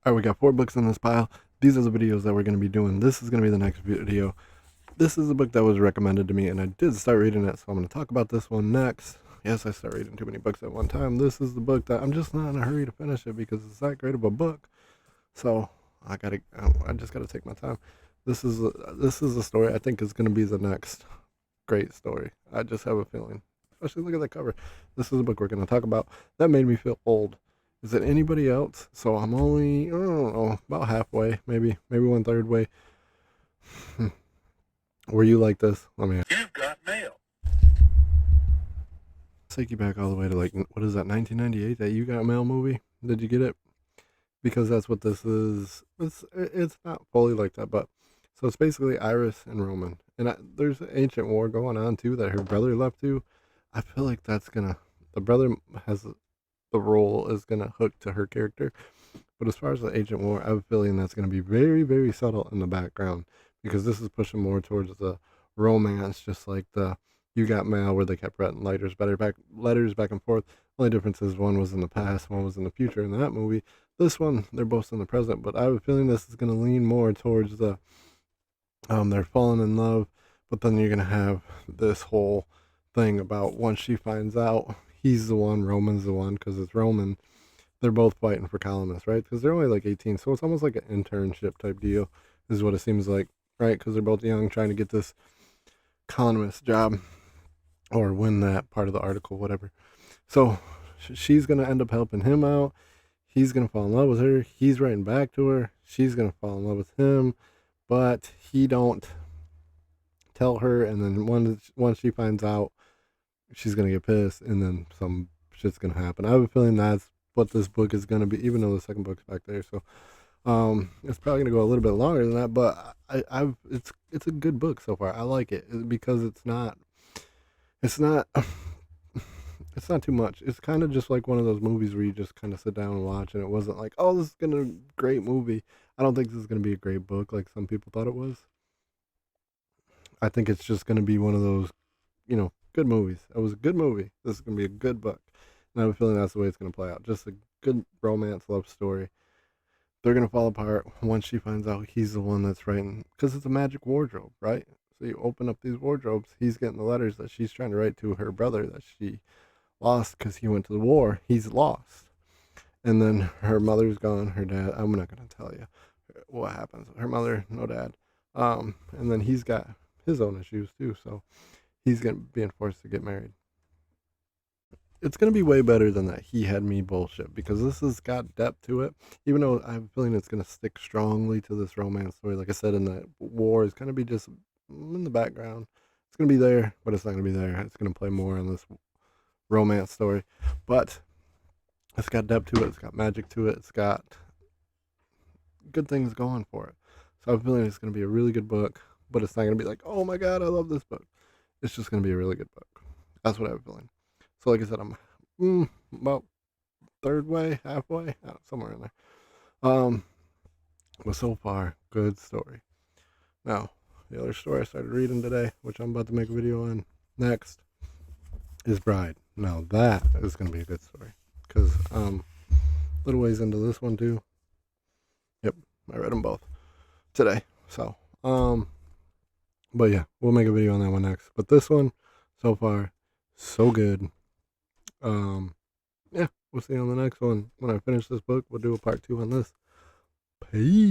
All right, we got 4 books in this pile. These are the videos that we're going to be doing. This is going to be the next video. This is a book that was recommended to me, and I did start reading it, so I'm going to talk about this one next. Yes, I start reading too many books at one time. This is the book that I'm just not in a hurry to finish it because it's that great of a book. So I just gotta take my time. This is a story I think is going to be the next great story. I just have a feeling. Especially look at the cover. This is a book we're going to talk about. That made me feel old. Is it anybody else? So I'm only, I don't know, about halfway, maybe 1/3 way. Were you like this? Let me You've got mail. take you back all the way to like, what is that, 1998? That You Got Mail movie? Did you get it? Because that's what this is. It's not fully like that, but so it's basically Iris and Roman, and there's an ancient war going on too that her brother left to. I feel like the brother has the role is gonna hook to her character. But as far as the ancient war, I have a feeling that's gonna be very, very subtle in the background because this is pushing more towards the romance, just like the You Got Mail, where they kept writing letters back and forth. Only difference is one was in the past, one was in the future in that movie. This one, they're both in the present, but I have a feeling this is gonna lean more towards the they're falling in love, but then you're gonna have this whole thing about once she finds out he's the one, Roman's the one, because it's Roman. They're both fighting for columnists, right? Because they're only like 18, so it's almost like an internship type deal, is what it seems like, right? Because they're both young, trying to get this columnist job or win that part of the article, whatever. So she's gonna end up helping him out. He's gonna fall in love with her. He's writing back to her. She's gonna fall in love with him, but he don't tell her. And then once she finds out, she's gonna get pissed, and then some shit's gonna happen. I have a feeling that's what this book is gonna be, even though the second book's back there. So, it's probably gonna go a little bit longer than that, but it's a good book so far. I like it because it's not it's not too much. It's kind of just like one of those movies where you just kind of sit down and watch, and it wasn't like, oh, this is gonna be a great movie. I don't think this is gonna be a great book like some people thought it was. I think it's just gonna be one of those, good movies. It was a good movie. This is gonna be a good book, and I have a feeling that's the way it's gonna play out. Just a good romance love story. They're gonna fall apart once she finds out he's the one that's writing, because it's a magic wardrobe, right? So you open up these wardrobes. He's getting the letters that she's trying to write to her brother that she lost because he went to the war. He's lost, and then her mother's gone. Her dad. I'm not gonna tell you what happens. Her mother, no dad. And then he's got his own issues too. So he's being forced to get married. It's gonna be way better than that He Had Me bullshit, because this has got depth to it. Even though I have a feeling it's gonna stick strongly to this romance story. Like I said, in the war is gonna be just in the background. It's gonna be there, but it's not gonna be there. It's gonna play more on this romance story, but it's got depth to it. It's got magic to it. It's got good things going for it. So I'm feeling it's gonna be a really good book, but it's not gonna be like, oh my god, I love this book. It's just gonna be a really good book. That's what I have a feeling. So like I said, I'm about third way, halfway, somewhere in there. Um, but so far, good story. Now, the other story I started reading today, which I'm about to make a video on next, is Bride. Now that is gonna be a good story, because little ways into this one too. Yep, I read them both today. So but yeah, we'll make a video on that one next. But this one, so far, so good. Yeah, we'll see you on the next one. When I finish this book, we'll do a part 2 on this. Peace.